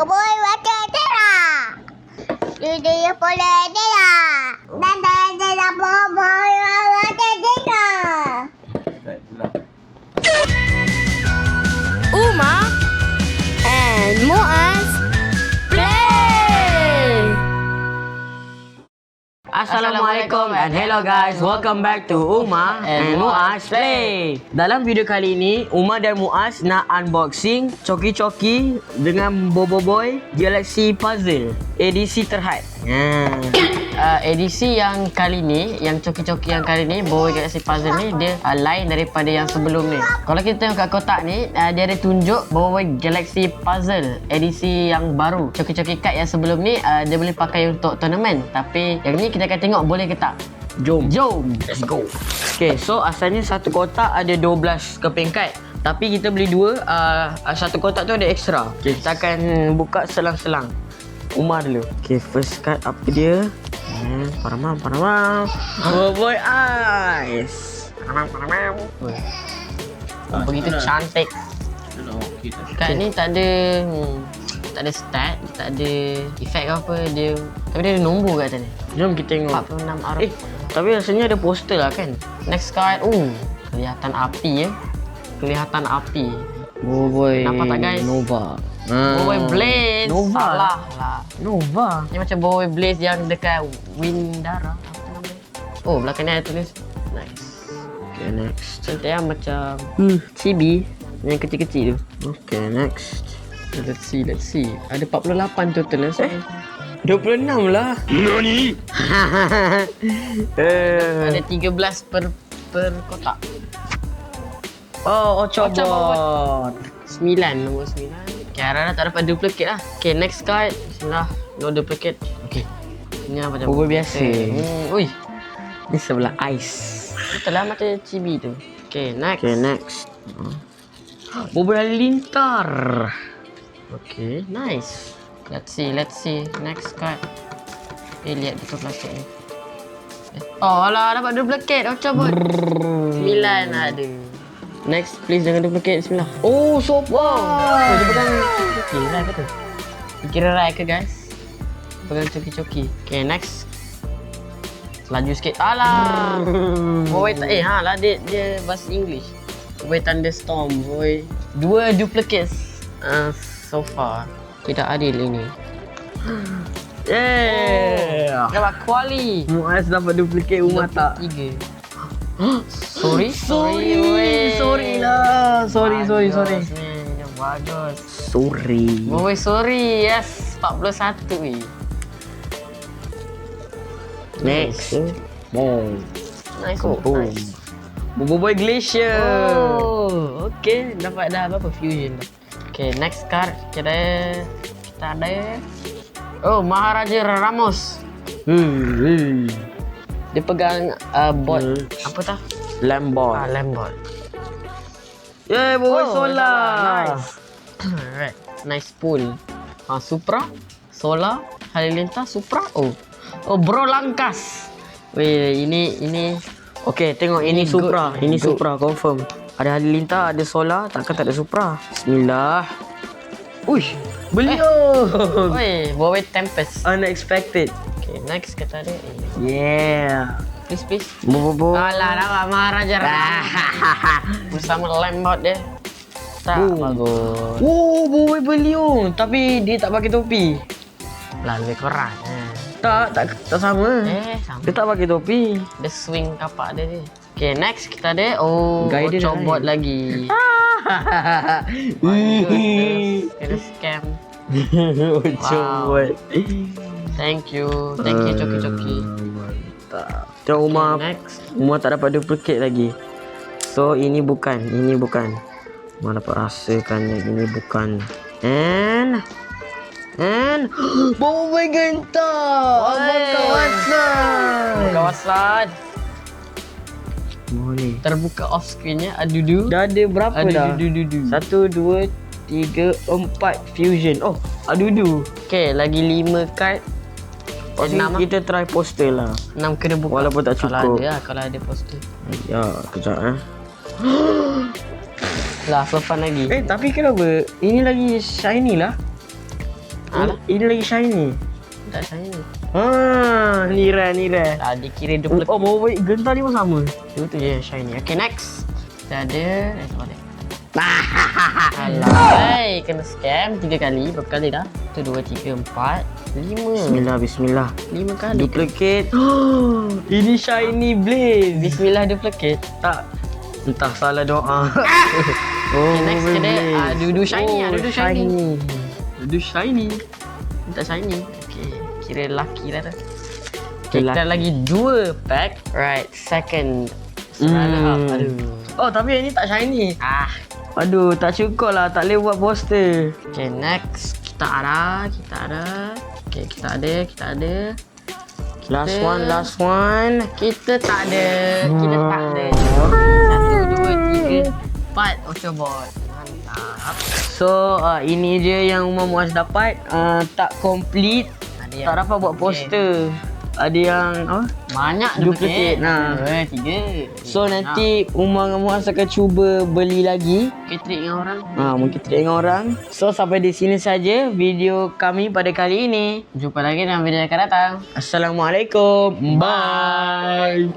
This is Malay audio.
Boy, baca tera. Dia boleh tera. Dan tera boy baca tera. Uma and Muaz play. Assalamualaikum and hello guys, welcome back to Uma and Muaz Play. Dalam video kali ini, Uma dan Muaz nak unboxing coki-coki dengan Bobo Boy Galaxy Puzzle edisi terhad. Edisi yang kali ni, yang coki-coki yang kali ni, Bobo Boy Galaxy Puzzle ni dia lain daripada yang sebelum ni. Kalau kita tengok kat kotak ni, dia ada tunjuk Bobo Boy Galaxy Puzzle edisi yang baru. Coki-coki kad yang sebelum ni dia boleh pakai untuk tournament, tapi yang ni kita akan tengok boleh ke tak. Jom, let's go. Okay, so asalnya satu kotak ada 12 keping kad, tapi kita beli dua. Satu kotak tu ada extra. Okay, kita akan buka selang-selang. Umar dulu. Okay, first card apa dia? Paramam. Bobo Boy Eyes. Paramam. Begitu cantik. Kad ni tak ada stat, tak ada efek ke apa dia. Tapi dia ada nombor kat sana. Jom kita tengok. 46 arah. Tapi rasanya ada poster lah kan. Next card. Kelihatan api ya. Kelihatan api. Bobo Boy. Nampak tak guys? Nova. Bobo Boy Blaze. Nova. Salah lah. Nova. Ni macam Bobo Boy Blaze yang dekat Windara. Apa nama? Belakang ni ada tulis. Nice. Okay, next. Cantik lah macam chibi yang kecil-kecil tu. Okay, next. Let's see. Ada 48 total lah. 26 lah. Nani? Ada 13 per kotak. Ocobot. 9, nombor 9. Okay, harap tak dapat duplicate lah. Okay, next card. Bismillah. No duplicate. Okay. Ini lah macam Bobo biasa. Ui. Ni sebelah ice. Betul lah macam chibi tu. Okay, next. Bobo Halilintar. Okay, nice. Let's see. Next card. Lihat betul plastik ni. Alah, dapat duplicate. Ocobot. 9 ada. Next, please jangan duplicate. Bismillah. Sofa. Dia pegang coki. Right betul. Kira right ke guys? Pegang coki-coki. Okay, next. Laju sikit. Alah. Boy tak lah dia bahasa English. Boy Thunderstorm. Boy. 2 duplicates. So far tidak adil ini. Dapat kuali. Muaz dapat duplicate Umar tak? 3. Sorry lah. Sorry. Bagus. Sorry. Yes, 41 ni. Next. Nice. Bobo Boy Glacier. Okay, dapat dah berapa fusion dah. Okay, next card kita ada Maharaja Ramos. Dia pegang bot apa tah? Lambot. Lambot. Bobo Solar. Nice. Alright. Nice pool. Supra, Solar, Halilintar, Supra. Bro Langkas. Ini. Okay, tengok ini Supra. Ini Supra confirm. Ada Halilintar, ada Solar, takkan tak ada Supra. Bismillah. Uish, beliau. Bobo Tempest. Unexpected. Okay, next kata dia. Yeah. Please. Bobo. Alah, dapat Maharaja. Bersama Lambot dia. Tak bagus. Bobo beliau, tapi dia tak pakai topi. Lah, lebih kurang. Tak sama. Sama. Dia tak pakai topi. Dia swing kapak dia. Okay, next kita ada Ocobot lagi. Kena scam. Ocobot. Thank you coki-coki. Mantap. Tengok Umar tak dapat duplicate lagi. So ini bukan. Umar dapat rasakan yang ini bukan. And Bobo Boy Genta. Abang kawasan. Boleh. Terbuka off screen-nya. Adudu. Dah ada berapa dah? 1, 2, 3, 4 fusion. Adudu. Okay, lagi 5 card. 6 kita try poster lah. 6 kena buka. Walaupun tak cukup. Kalau ada poster. Ya, kejap Lah, so fun lagi. Tapi kenapa? Ini lagi shiny lah. Alah. Ini lagi shiny. Tak shiny. Ni rare. Tadi kira duplicate. Oh, bawa baik gentar ni pun sama. Itu tu je yang shiny. Okay, next. Kita ada... Apa ni? Alah, kena scam 3 kali. Berapa kali dah? 1, 2, 3, 4, 5. Bismillah. 5 kali. Duplicate. Ini shiny Blaze. Bismillah duplicate. Tak. Entah salah doa. Okay, next kita ada Dudu shiny. Dudu shiny. Dudu shiny. Tak shiny. Okay, kira lucky dah tu. Okay, Okay, kita lucky. lagi 2 pack. Right, second. Aduh. Oh, tapi yang ni tak shiny. Aduh, tak cukup lah. Tak boleh buat poster. Okay, next. Kita ada. Okay, kita ada. Last one. Kita tak ada. 1, 2, 3, 4 Octobot. Mantap. So, ini je yang Umar Muaz dapat. Tak complete. Tak dapat buat poster. Ada yang Banyak duplicate. duplicate. 3. So nanti Umar dengan Muaz akan cuba beli lagi. Okay, trade dengan orang. Mungkin trade dengan orang. So sampai di sini saja video kami pada kali ini. Jumpa lagi dalam video yang akan datang. Assalamualaikum. Bye.